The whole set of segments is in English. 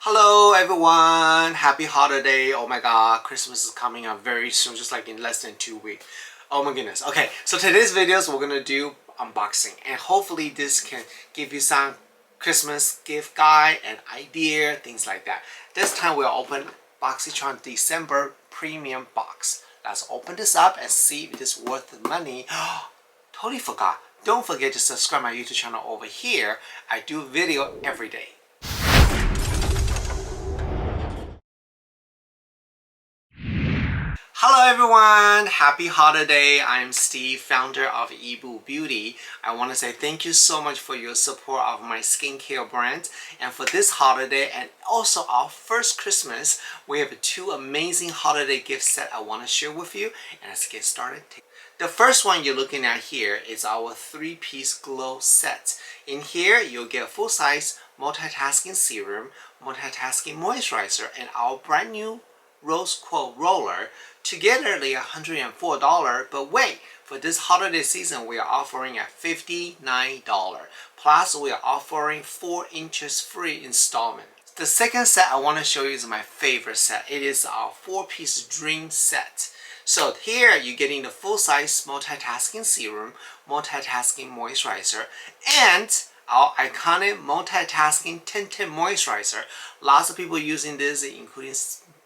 Hello everyone, happy holiday. Oh my god, Christmas is coming up very soon, just like in less than 2 weeks. Oh my goodness. Okay, so today's videos we're gonna do unboxing, and hopefully this can give you some Christmas gift guide and idea, things like that. This time we'll open Boxycharm December premium box. Let's open this up and see if it is worth the money. Totally forgot. Don't forget to subscribe my YouTube channel over here. I do video every day. Hello everyone, happy holiday. I'm Steve, founder of Yibu Beauty. I want to say thank you so much for your support of my skincare brand. And for this holiday and also our first Christmas, we have two amazing holiday gift set I want to share with you. And let's get started. The first one you're looking at here is our 3-piece glow set. In here, you'll get full-size multitasking serum, multitasking moisturizer, and our brand new Rose Quartz roller. Together they are $104, but wait, for this holiday season we are offering at $59. Plus we are offering 4 inches free installment. The second set I want to show you is my favorite set. It is our 4-piece dream set. So here you're getting the full-size multitasking serum, multitasking moisturizer, and our iconic multitasking tinted moisturizer. Lots of people using this, including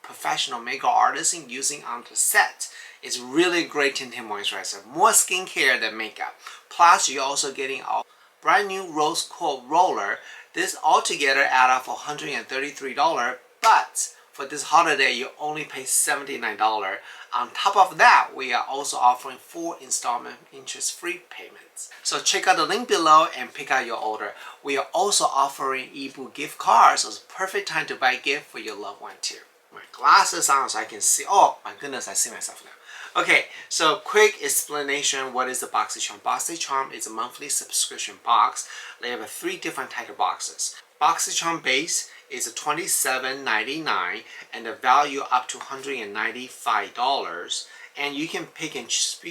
professional makeup artists, using on the set. It's really great tinted moisturizer, more skincare than makeup. Plus you're also getting our brand new Rose Quartz roller. This altogether add up for $133, but for this holiday you only pay $79. On top of that, we are also offering 4 installment interest-free payments. So check out the link below and pick out your order. We are also offering Yibu gift cards, so it's a perfect time to buy a gift for your loved one too. My glasses on so I can see. Oh my goodness, I see myself now. Okay, so quick explanation. What is the Boxycharm? Boxycharm is a monthly subscription box. They have 3 different type of boxes. Boxycharm base is $27.99 and the value up to $195. And you can pick and choose.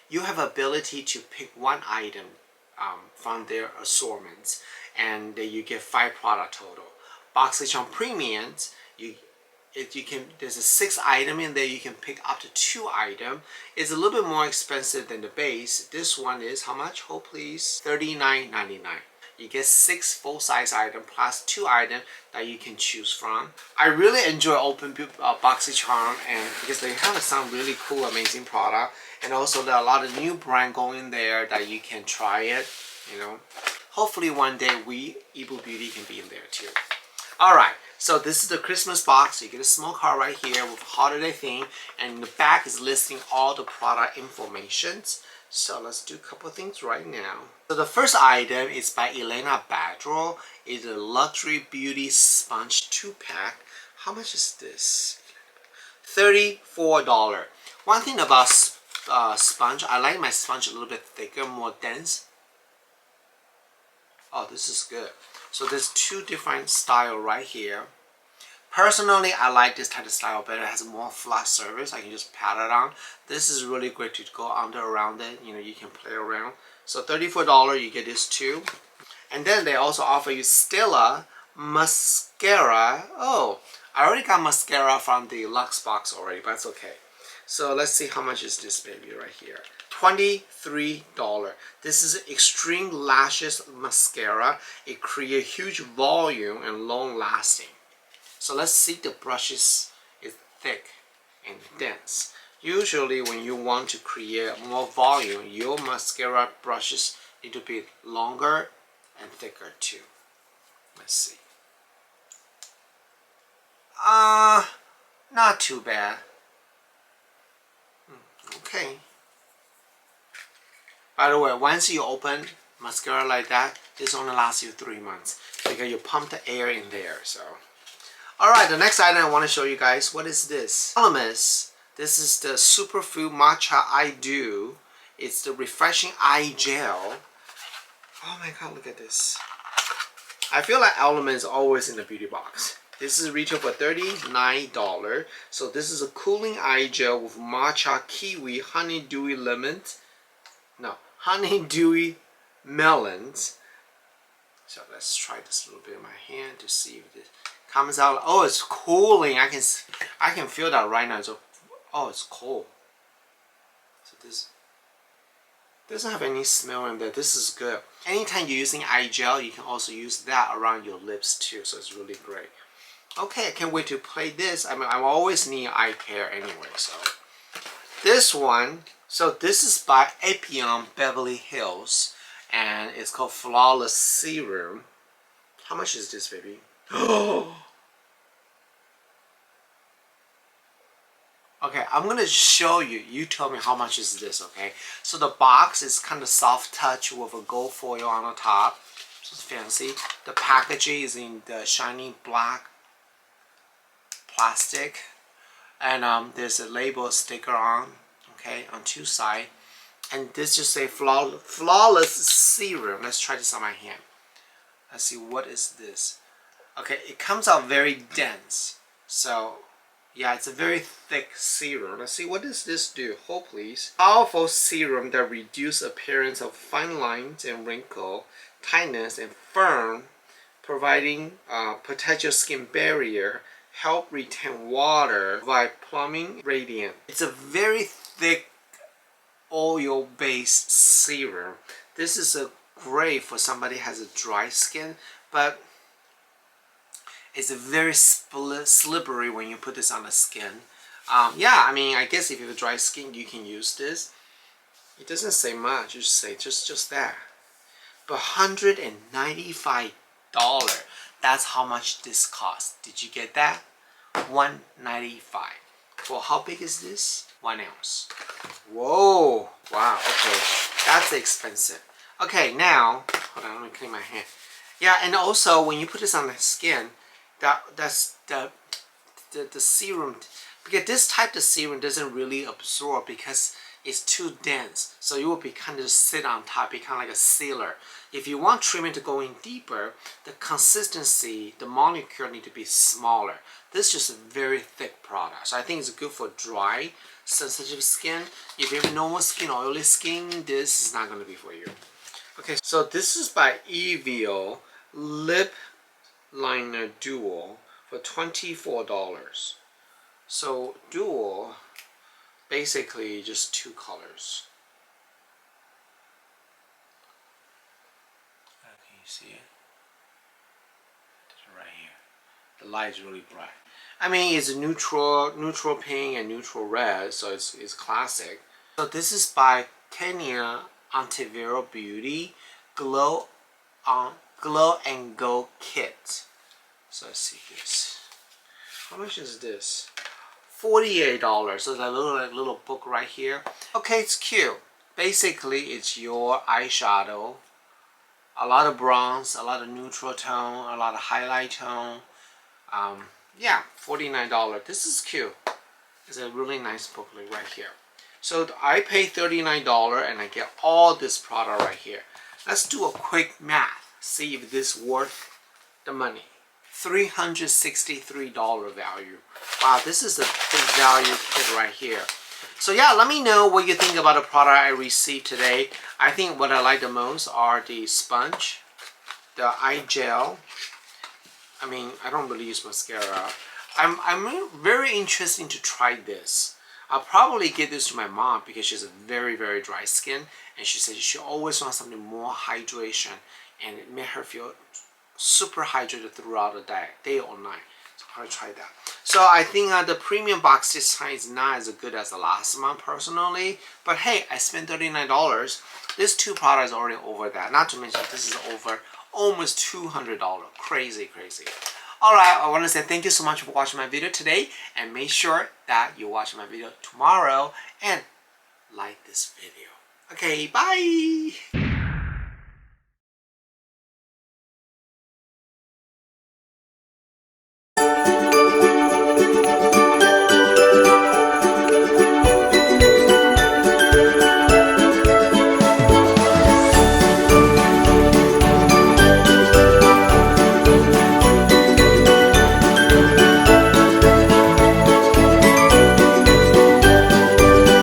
You have ability to pick one item from their assortments, and you get 5 product total. Boxycharm Premiums, there's a 6 item in there. You can pick up to 2 items. It's a little bit more expensive than the base. This one is how much? Hold please. $39.99. You get 6 full-size items plus 2 items that you can choose from. I really enjoy Boxycharm, and because they have some really cool, amazing product, and also there are a lot of new brand going there that you can try it. You know, hopefully one day Yibu Beauty can be in there too. All right. So this is the Christmas box. You get a small card right here with a holiday theme, and in the back is listing all the product informations. So let's do a couple things right now. So the first item is by Elena Badrol. It's a luxury beauty sponge 2-pack. How much is this? $34. One thing about sponge, I like my sponge a little bit thicker, more dense. Oh, this is good. So there's 2 different style right here. Personally, I like this type of style better. It has more flat surface. I can just pat it on. This is really great to go around it. You know, you can play around. So $34, you get this too. And then they also offer you Stella mascara. Oh, I already got mascara from the Luxe box already, but it's okay. So let's see how much is this baby right here. $23. This is Extreme Lashes Mascara. It creates huge volume and long lasting. So let's see, the brushes is thick and dense. Usually when you want to create more volume, your mascara brushes need to be longer and thicker too. Let's see. Not too bad. Okay. By the way, once you open mascara like that, this only lasts you 3 months because you pump the air in there. So, all right, the next item I want to show you guys. What is this? Elemis. This is the Superfood Matcha Eye Dew. It's the refreshing eye gel. Oh my god, look at this. I feel like Element is always in the beauty box. This is retail for $39. So this is a cooling eye gel with matcha, kiwi, honey dewy lemon. No, honey dewy melons. So let's try this a little bit in my hand to see if this Comes out. Oh, it's cooling. I can feel that right now. So, oh, it's cold. So this doesn't have any smell in there. This is good. Anytime you're using eye gel, you can also use that around your lips too. So it's really great. Okay, I can't wait to play this. I mean, I always need eye care anyway. So this one. So this is by Epion Beverly Hills, and it's called Flawless Serum. How much is this, baby? Okay, I'm gonna show you. You tell me how much is this, okay? So the box is kind of soft touch with a gold foil on the top. So it's fancy. The packaging is in the shiny black plastic. And there's a label sticker on, okay, on two sides. And this just say flawless serum. Let's try this on my hand. Let's see, what is this? Okay, it comes out very dense. So yeah, it's a very thick serum. Let's see, what does this do? Hold please. Powerful serum that reduces appearance of fine lines and wrinkle, tightness and firm, providing potential skin barrier, help retain water, provide plumbing radiant. It's a very thick oil-based serum. This is a great for somebody who has a dry skin, but it's a very slippery when you put this on the skin. Yeah, I mean, I guess if you have dry skin, you can use this. It doesn't say much. You just say just that. But $195. That's how much this costs. Did you get that? $195. Well, how big is this? 1 ounce. Whoa! Wow. Okay, that's expensive. Okay, now hold on. Let me clean my hand. Yeah, and also when you put this on the skin, that's the serum, because this type of serum doesn't really absorb because it's too dense, so it will be kind of sit on top, be kind of like a sealer. If you want treatment to go in deeper, the consistency, the molecule need to be smaller. This is just a very thick product, so I think it's good for dry, sensitive skin. If you have normal skin, oily skin, this is not going to be for you. Okay, so this is by Evio Lip Liner Duo for $24. So dual, basically just two colors. Can you see it? Right here. The light is really bright. I mean, it's a neutral pink and neutral red, so it's classic. So this is by Kenya Yibu Beauty Glow and Go Kit. So let's see this. How much is this? $48. So there's a little book right here. Okay, it's cute. Basically, it's your eyeshadow, a lot of bronze, a lot of neutral tone, a lot of highlight tone. Yeah, $49. This is cute. It's a really nice booklet right here. So I pay $39 and I get all this product right here. Let's do a quick math. See if this worth the money. $363 value. Wow, this is a big value kit right here. So yeah, let me know what you think about the product I received today. I think what I like the most are the sponge, the eye gel. I mean, I don't really use mascara. I'm very interested to try this. I'll probably give this to my mom because she has a very, very dry skin, and she said she always wants something more hydration, and it made her feel super hydrated throughout the day or night. So I'll try that. So I think the premium box this time is not as good as the last month personally, but hey, I spent $39. This two products are already over that. Not to mention this is over almost $200. Crazy, crazy. Alright, I want to say thank you so much for watching my video today, and make sure that you watch my video tomorrow and like this video. Okay, bye!